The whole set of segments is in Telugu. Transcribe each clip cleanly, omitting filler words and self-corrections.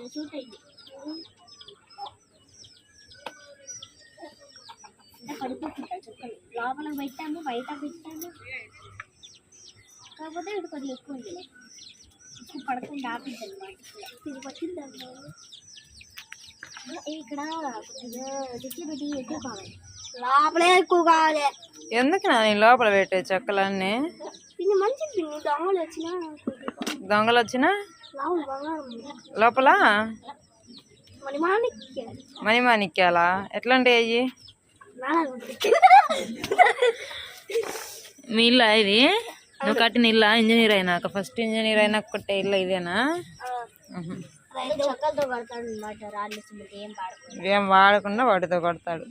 పడిపోతుంటాయి చుక్కలు లోపల పెట్టాము బయట పెట్టాము కాకపోతే ఇక్కడ కొద్దిగా ఎక్కువ ఉంది ఎక్కువ పడకుండా ఆపింది అనమాట తిరిగి వచ్చింది ఇక్కడ కొద్దిగా సెక్యూరిటీ ఎక్కువ కావాలి లోపలే ఎక్కువ కావాలి ఎందుకు నా లోపల పెట్టే చెక్కలన్నీ మంచి దొంగలు వచ్చినా లోపల మణిమాణిక్యాలా ఎట్లాంటి అయ్యి మీ ఇల్లా ఇది నువ్వు కట్టిన ఇల్లా ఇంజనీర్ అయినాక ఫస్ట్ ఇంజనీర్ అయినాక కొట్టే ఇల్లు ఇదేనా ఏం వాడకుండా వాటితో కొడతాడు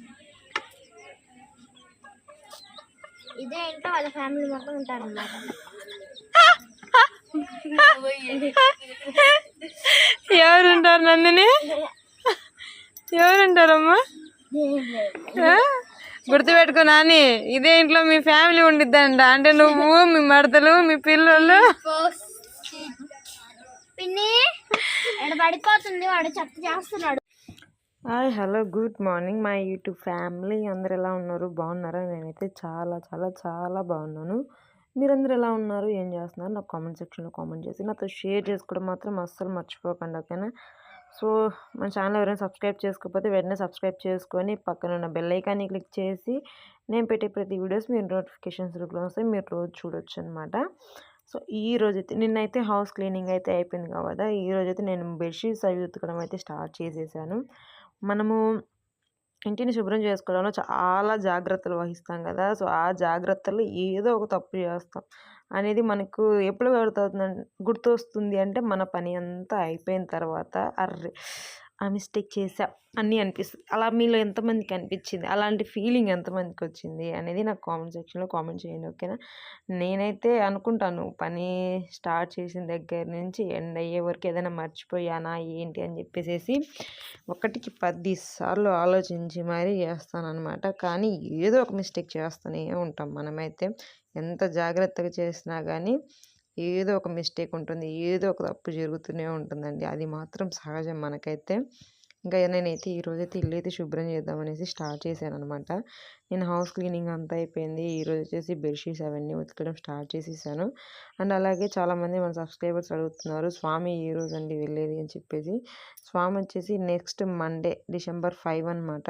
ఇదే ఇంట్లో వాళ్ళ ఫ్యామిలీ మొత్తం ఉంటారు అన్నమాట ఎవరుంటారు నందిని ఎవరుంటారమ్మా గుర్తుపెట్టుకో నాని ఇదే ఇంట్లో మీ ఫ్యామిలీ ఉండిద్దంట అంటే నువ్వు మీ మడతలు మీ పిల్లలు పడిపోతుంది వాడు చెత్త చేస్తున్నాడు hi hello good morning my YouTube family అందరు ఎలా ఉన్నారు బాగున్నారా నేనైతే చాలా చాలా చాలా బాగున్నాను మీరందరూ ఎలా ఉన్నారు ఏం చేస్తున్నారు నాకు కామెంట్ సెక్షన్లో కామెంట్ చేసి నాతో షేర్ చేసుకోవడం మాత్రం అస్సలు మర్చిపోకండి ఓకేనా సో మన ఛానల్ ఎవరైనా సబ్స్క్రైబ్ చేసుకోకపోతే వెంటనే సబ్స్క్రైబ్ చేసుకొని పక్కన ఉన్న బెల్ ఐకాన్ని క్లిక్ చేసి నేను పెట్టే ప్రతి వీడియోస్ మీరు నోటిఫికేషన్స్ రూపంలో వస్తాయి మీరు రోజు చూడొచ్చు అనమాట సో ఈ రోజైతే నిన్నైతే హౌస్ క్లీనింగ్ అయితే అయిపోయింది కదా ఈ రోజైతే నేను బెడ్షీట్స్ అవి ఉతకడం అయితే స్టార్ట్ చేసేసాను మనము ఇంటిని శుభ్రం చేసుకోవడంలో చాలా జాగ్రత్తలు వహిస్తాం కదా సో ఆ జాగ్రత్తలు ఏదో ఒక తప్పు చేస్తాం అనేది మనకు ఎప్పుడు గుర్తొస్తుంది అంటే మన పని అంతా అయిపోయిన తర్వాత అర్రే ఆ మిస్టేక్ చేసా అన్నీ అనిపిస్తుంది అలా మీలో ఎంతమందికి అనిపించింది అలాంటి ఫీలింగ్ ఎంతమందికి వచ్చింది అనేది నాకు కామెంట్ సెక్షన్లో కామెంట్ చేయండి ఓకేనా నేనైతే అనుకుంటాను పని స్టార్ట్ చేసిన దగ్గర నుంచి ఎండ్ అయ్యే వరకు ఏదైనా మర్చిపోయానా ఏంటి అని చెప్పేసి 1కి 10 సార్లు ఆలోచించి మరీ చేస్తాను అనమాట కానీ ఏదో ఒక మిస్టేక్ చేస్తూనే ఉంటాం మనమైతే ఎంత జాగ్రత్తగా చేసినా కానీ ఏదో ఒక మిస్టేక్ ఉంటుంది ఏదో ఒక తప్పు జరుగుతూనే ఉంటుందండి అది మాత్రం సహజం మనకైతే ఇంకా నేనైతే ఈరోజైతే ఇల్లు అయితే శుభ్రం చేద్దామనేసి స్టార్ట్ చేశాను అనమాట నేను హౌస్ క్లీనింగ్ అంతా అయిపోయింది ఈరోజు వచ్చేసి బెడ్షీట్స్ అవన్నీ ఉతకడం స్టార్ట్ చేసేసాను అండ్ అలాగే చాలామంది మన సబ్స్క్రైబర్స్ అడుగుతున్నారు స్వామి ఈ రోజు అండి వెళ్ళేది అని చెప్పేసి స్వామి వచ్చేసి నెక్స్ట్ మండే December 5 అనమాట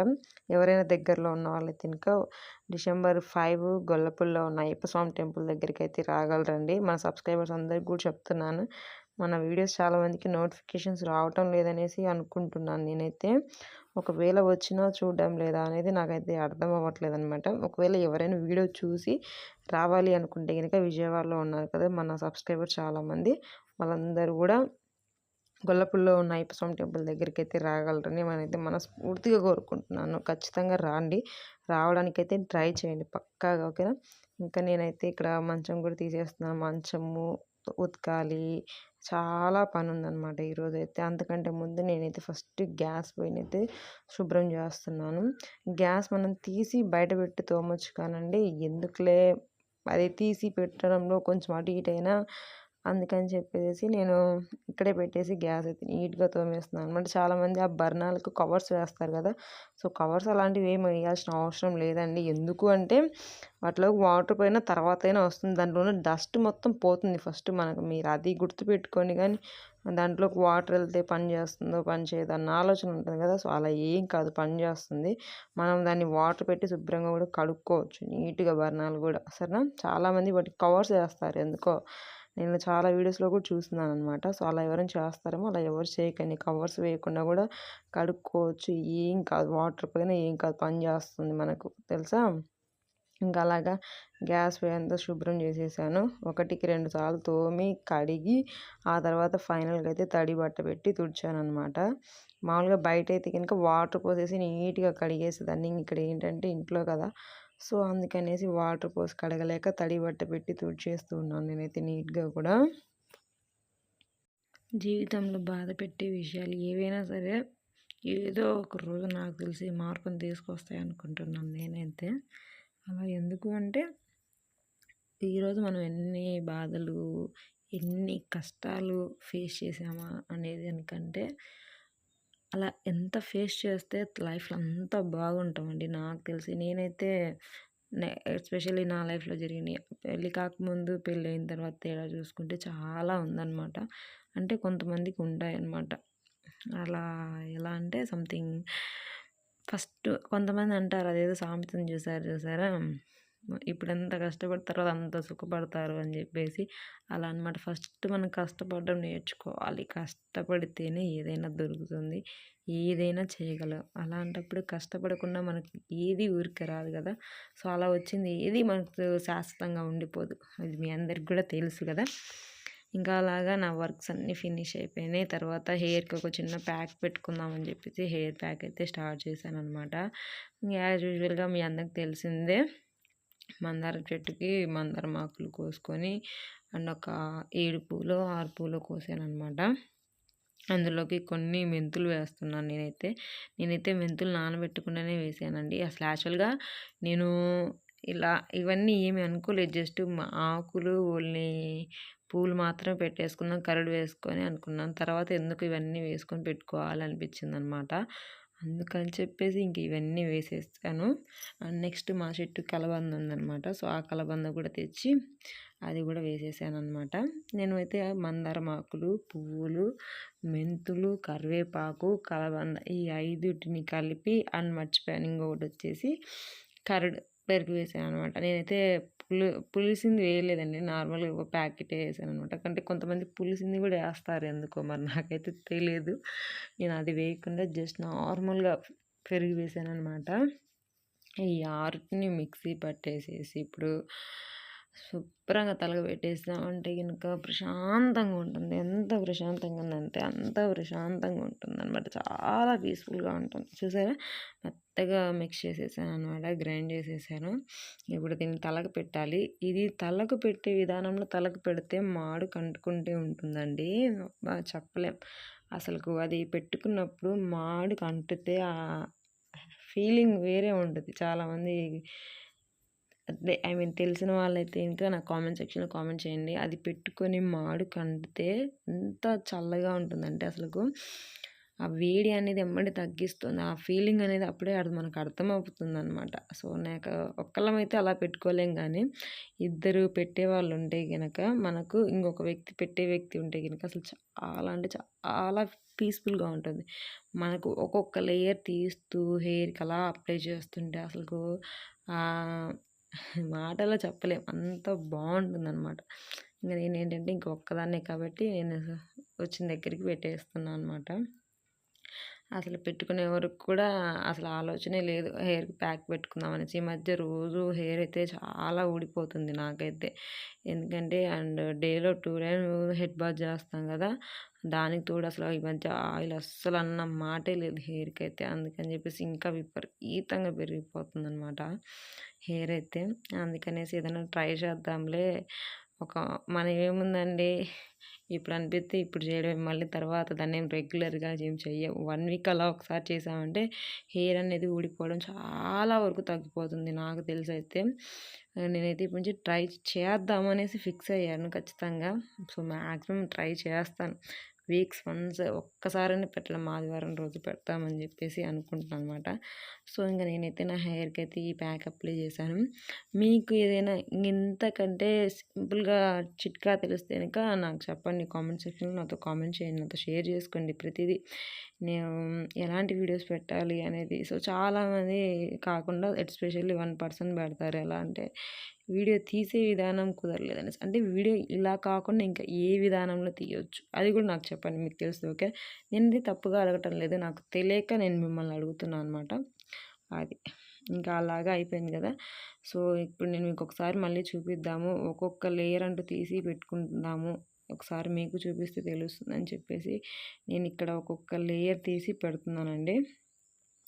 ఎవరైనా దగ్గరలో ఉన్న వాళ్ళైతే ఇంకా December 5 గొల్లపూడిలో ఉన్న అయ్యప్ప స్వామి టెంపుల్ దగ్గరికి అయితే రాగలరండి మన సబ్స్క్రైబర్స్ అందరికి కూడా చెప్తున్నాను మన వీడియోస్ చాలామందికి నోటిఫికేషన్స్ రావటం లేదనేసి అనుకుంటున్నాను నేనైతే ఒకవేళ వచ్చినా చూడడం లేదా అనేది నాకైతే అర్థం అవ్వట్లేదు అనమాట ఒకవేళ ఎవరైనా వీడియో చూసి రావాలి అనుకుంటే కనుక విజయవాడలో ఉన్నారు కదా మన సబ్స్క్రైబర్ చాలామంది వాళ్ళందరూ కూడా గొల్లపూడిలో ఉన్న అయ్యప్ప స్వామి టెంపుల్ దగ్గరికి అయితే రాగలరని నేనైతే మనస్ఫూర్తిగా కోరుకుంటున్నాను ఖచ్చితంగా రాండి రావడానికైతే ట్రై చేయండి పక్కాగా ఓకేనా ఇంకా నేనైతే ఇక్కడ మంచం కూడా తీసేస్తున్నాను మంచము ఉతకాలి చాలా పని ఉందన్నమాట ఈరోజైతే అంతకంటే ముందు నేనైతే ఫస్ట్ గ్యాస్ పొయ్యినైతే శుభ్రం చేస్తున్నాను గ్యాస్ మనం తీసి బయట పెట్టి తోమొచ్చు కానండి ఎందుకులే అది తీసి పెట్టడంలో కొంచెం అటు ఇటు అయినా అందుకని చెప్పేసి నేను ఇక్కడే పెట్టేసి గ్యాస్ అయితే నీట్గా తోమేస్తున్నాను అనమాట చాలామంది ఆ బర్నాలకు కవర్స్ వేస్తారు కదా సో కవర్స్ అలాంటివి ఏమి వేయాల్సిన అవసరం లేదండి ఎందుకు అంటే వాటిలో వాటర్ పోయిన తర్వాత అయినా వస్తుంది దాంట్లో ఉన్న డస్ట్ మొత్తం పోతుంది ఫస్ట్ మనకు మీరు అది గుర్తుపెట్టుకోండి కానీ దాంట్లోకి వాటర్ వెళ్తే పని చేస్తుందో పని చేయదో అన్న ఆలోచన ఉంటుంది కదా సో అలా ఏం కాదు పని చేస్తుంది మనం దాన్ని వాటర్ పెట్టి శుభ్రంగా కూడా కడుక్కోవచ్చు నీట్గా బర్నాలు కూడా సరేనా చాలామంది వాటికి కవర్స్ వేస్తారు ఎందుకో నేను చాలా వీడియోస్లో కూడా చూస్తున్నాను అనమాట సో అలా ఎవరైనా చేస్తారేమో అలా ఎవరు చేయకండి కవర్స్ వేయకుండా కూడా కడుక్కోవచ్చు ఏం కాదు వాటర్ పైన ఏం కాదు పని చేస్తుంది మనకు తెలుసా ఇంకా అలాగా గ్యాస్ అంతా శుభ్రం చేసేసాను 1కి 2 సార్లు తోమి కడిగి ఆ తర్వాత ఫైనల్గా అయితే తడి బట్ట పెట్టి తుడిచాను అనమాట మామూలుగా బయట అయితే కనుక వాటర్ పోసేసి నీట్గా కడిగేసేదాన్ని ఇక్కడ ఏంటంటే ఇంట్లో కదా సో అందుకనేసి వాటర్ పోసి కడగలేక తడి బట్ట పెట్టి తుడిచేస్తూ ఉన్నాను నేనైతే నీట్గా కూడా జీవితంలో బాధ పెట్టే విషయాలు ఏవైనా సరే ఏదో ఒక రోజు నాకు తెలిసి మార్పుని తీసుకొస్తాయి అనుకుంటున్నాను నేనైతే అలా ఎందుకు అంటే ఈరోజు మనం ఎన్ని బాధలు ఎన్ని కష్టాలు ఫేస్ చేసామా అనేది ఎందుకంటే అలా ఎంత ఫేస్ చేస్తే లైఫ్‌లో అంత బాగుంటామండి నాకు తెలిసి. నేనైతే ఎస్పెషల్లీ నా లైఫ్‌లో జరిగినయి. పెళ్లి కాకముందు, పెళ్ళయిన తర్వాత తేడా చూసుకుంటే చాలా ఉందనమాట. అంటే కొంతమందికి ఉంటాయన్నమాట. అలా ఎలా అంటే సంథింగ్ ఫస్ట్ కొంతమంది అంటారు అదేదో సామెతను చూసారా? ఇప్పుడెంత కష్టపడతారో అంత సుఖపడతారు అని చెప్పేసి. అలా అనమాట. ఫస్ట్ మనం కష్టపడడం నేర్చుకోవాలి. కష్టపడితేనే ఏదైనా దొరుకుతుంది. ఏదైనా చేయగలం. అలాంటప్పుడు కష్టపడకుండా మనకి ఏది ఊరికే రాదు కదా! సో, అలా వచ్చింది ఏది మనకు శాశ్వతంగా ఉండిపోదు. అది మీ అందరికి కూడా తెలుసు కదా! ఇంకా అలాగా నా వర్క్స్ అన్నీ ఫినిష్ అయిపోయినాయి. తర్వాత హెయిర్‌కి ఒక చిన్న ప్యాక్ పెట్టుకుందామని చెప్పేసి హెయిర్ ప్యాక్ అయితే స్టార్ట్ చేశాననమాట. యాజ్ యూజువల్‌గా మీ అందరికి తెలిసిందే. మందారం చెట్టుకి మందారం ఆకులు కోసుకొని అండ్ ఒక 7 పూలో, 6 పూలో కోసాననమాట. అందులోకి కొన్ని మెంతులు వేస్తున్నాను నేనైతే మెంతులు నానబెట్టకుండానే వేసానండి. అసలు యాక్చువల్‌గా నేను ఇలా ఇవన్నీ ఏమి అనుకోలేదు. జస్ట్ ఆకులు ఓన్లీ పూలు మాత్రమే పెట్టేసుకుందాం కరడు వేసుకొని అనుకున్నాను. తర్వాత ఎందుకు ఇవన్నీ వేసుకొని పెట్టుకోవాలనిపించిందనమాట. అందుకని చెప్పేసి ఇంక ఇవన్నీ వేసేసాను. అండ్ నెక్స్ట్ మా చెట్టు కలబంద ఉందనమాట. సో, ఆ కలబంద కూడా తెచ్చి అది కూడా వేసేసాననమాట. నేనైతే మందారం ఆకులు, పువ్వులు, మెంతులు, కరివేపాకు, కలబంద ఈ 5టిని కలిపి అండ్ మర్చిపోయాను ఇంకొకటొచ్చేసి కరడు పెరుగు వేసాననమాట. నేనైతే పులిసింది వేయలేదండి. నార్మల్‌గా ఒక ప్యాకెటే వేసాననమాట. అంటే కొంతమంది పులిసింది కూడా వేస్తారు ఎందుకో మరి నాకైతే తెలీదు. నేను అది వేయకుండా జస్ట్ నార్మల్‌గా పెరుగు వేసాననమాట. ఈ 6టిని మిక్సీ పట్టేసేసి ఇప్పుడు శుభ్రంగా తలగబెట్టేసామంటే గనుక ప్రశాంతంగా ఉంటుంది. ఎంత ప్రశాంతంగా ఉందంటే అంత ప్రశాంతంగా ఉంటుందనమాట. చాలా పీస్‌ఫుల్‌గా ఉంటుంది. చూసారా? మెత్తగా మిక్స్ చేసేసాననమాట. గ్రైండ్ చేసేసాను. ఇప్పుడు దీన్ని తలకు పెట్టాలి. ఇది తలకు పెట్టే విధానంలో తలకు పెడితే మాడుకు అంటుకుంటే ఉంటుందండి. చెప్పలేం. అసలుకు అది పెట్టుకున్నప్పుడు మాడుకు అంటితే ఫీలింగ్ వేరే ఉంటది. చాలామంది అదే ఐ మీన్ తెలిసిన వాళ్ళైతే ఇంకా నాకు కామెంట్ సెక్షన్‌లో కామెంట్ చేయండి. అది పెట్టుకొని మాడుకు అంటితే ఎంత చల్లగా ఉంటుందంటే అసలుకు ఆ వేడి అనేది ఎమ్మటే తగ్గిస్తుంది. ఆ ఫీలింగ్ అనేది అప్పుడే మనకు అర్థమవుతుందనమాట. సో, నాకు ఒక్కళ్ళమైతే అలా పెట్టుకోలేం గానీ, ఇద్దరు పెట్టేవాళ్ళు ఉంటే గనక మనకు ఇంకొక వ్యక్తి పెట్టే వ్యక్తి ఉంటే గనక అసలు చాలా అంటే చాలా పీస్‌ఫుల్‌గా ఉంటుంది. మనకు ఒక్కొక్క లేయర్ తీస్తూ హెయిర్‌కి అలా అప్లై చేస్తుంటే అసలుకు మాటల్లో చెప్పలేం. అంత బావుంటుందనమాట. ఇంక నేనేంటంటే ఇంక ఒక్కదాన్నే కాబట్టి నేను వచ్చిన దగ్గరికి పెట్టేస్తున్నా అనమాట. అసలు పెట్టుకునే వరకు కూడా అసలు ఆలోచనే లేదు. హెయిర్‌కి ప్యాక్ పెట్టుకుందామనేసి. ఈ మధ్య రోజు హెయిర్ అయితే చాలా ఊడిపోతుంది నాకైతే. ఎందుకంటే అండ్ డేలో 2 టైమ్స్ హెడ్ బాత్ చేస్తాం కదా! దానికి తోడు అసలు ఈ మధ్య ఆయిల్ అస్సలు అన్న మాటే లేదు హెయిర్‌కైతే. అందుకని చెప్పేసి ఇంకా విపరీతంగా పెరిగిపోతుందనమాట హెయిర్ అయితే. అందుకనేసి ఏదైనా ట్రై చేద్దాంలే. మనం ఏముందండి ఇప్పుడు అనిపిస్తే ఇప్పుడు చేయడమే. మళ్ళీ తర్వాత దాన్నేం రెగ్యులర్‌గా ఏం చెయ్యం. 1 వీక్ అలా ఒకసారి చేసామంటే హెయిర్ అనేది ఊడిపోవడం చాలా వరకు తగ్గిపోతుంది నాకు తెలిసైతే. నేనైతే ఇప్పటి నుంచి ట్రై చేద్దామనేసి ఫిక్స్ అయ్యాను ఖచ్చితంగా. సో, మాక్సిమం ట్రై చేస్తాను. వీక్స్ వన్స్ ఒక్కసారైనా పెట్టలేం. ఆదివారం రోజు పెడతామని చెప్పేసి అనుకుంటున్నాను అనమాట. సో, ఇంక నేనైతే నా హెయిర్‌కి అయితే ఈ ప్యాక్ అప్లై చేశాను. మీకు ఏదైనా ఇంతకంటే సింపుల్‌గా చిట్కా తెలిస్తే గనుక నాకు చెప్పండి. కామెంట్ సెక్షన్‌లో నాతో కామెంట్ చేయండి. నాతో షేర్ చేసుకోండి ప్రతిదీ. నేను ఎలాంటి వీడియోస్ పెట్టాలి అనేది. సో, చాలామంది కాకుండా ఎస్పెషల్లీ 1% పెడతారు. ఎలా అంటే వీడియో తీసే విధానం కుదరలేదనేసి. అంటే వీడియో ఇలా కాకుండా ఇంకా ఏ విధానంలో తీయొచ్చు అది కూడా నాకు చెప్పండి మీకు తెలుస్తది. ఓకే. నేనిది తప్పుగా అడగటం లేదు. నాకు తెలియక నేను మిమ్మల్ని అడుగుతున్నా అనమాట. అది. ఇంకా అలాగా అయిపోయింది కదా! సో, ఇప్పుడు నేను మీకొకసారి మళ్ళీ చూపిద్దాము. ఒక్కొక్క లేయర్ అంటూ తీసి పెట్టుకుందాము. ఒకసారి మీకు చూపిస్తే తెలుస్తుందని చెప్పేసి నేనిక్కడ ఒక్కొక్క లేయర్ తీసి పెడుతున్నానండి.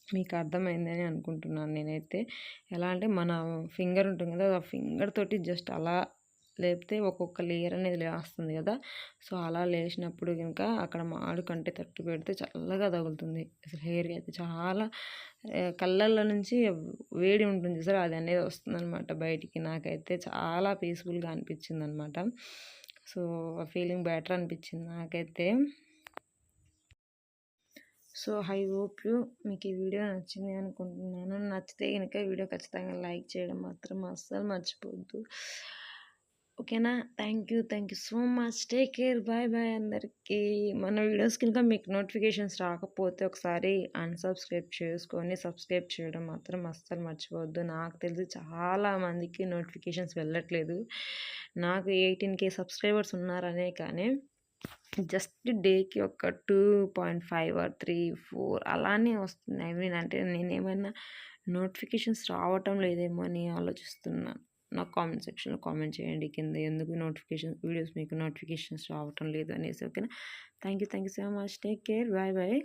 మీకు అర్థమైందని అనుకుంటున్నాను నేనైతే. ఎలా అంటే మన ఫింగర్ ఉంటుంది కదా! ఆ ఫింగర్ తోటి జస్ట్ అలా లేపితే ఒక్కొక్క లేయర్ అనేది లేస్తుంది కదా! సో, అలా లేసినప్పుడు గనుక అక్కడ మాడు కంటి తట్టు పెడితే చల్లగా తగులుతుంది. అసలు హెయిర్‌కి అయితే చాలా కళ్ళల్లో నుంచి వేడి ఉంటుంది చూసారా? అది అనేది వస్తుందనమాట బయటికి. నాకైతే చాలా పీస్‌ఫుల్‌గా అనిపించిందనమాట. సో, ఫీలింగ్ బెటర్ అనిపించింది నాకైతే. సో ఐ హోప్ మీకు ఈ వీడియో నచ్చింది అనుకుంటున్నాను. నచ్చితే కనుక వీడియో ఖచ్చితంగా లైక్ చేయడం మాత్రం అస్సలు మర్చిపోవద్దు. ఓకేనా? Thank you so much. Take care. Bye అందరికీ. మన వీడియోస్ కనుక మీకు నోటిఫికేషన్స్ రాకపోతే ఒకసారి అన్సబ్స్క్రైబ్ చేసుకొని సబ్స్క్రైబ్ చేయడం మాత్రం అస్సలు మర్చిపోవద్దు. నాకు తెలిసి చాలా మందికి నోటిఫికేషన్స్ వెళ్ళట్లేదు. నాకు 18K సబ్స్క్రైబర్స్ ఉన్నారనే కానీ జస్ట్ డేకి ఒక 2.5 ఆర్ 3, 4 అలానే వస్తున్నాయి. అంటే నేనేమైనా నోటిఫికేషన్స్ రావటం లేదేమో అని ఆలోచిస్తున్నాను. నాకు కామెంట్ సెక్షన్లో కామెంట్ చేయండి కింద ఎందుకు వీడియోస్ మీకు నోటిఫికేషన్స్ రావటం లేదు అనేసి. ఓకేనా? Thank you so much. Take care. Bye.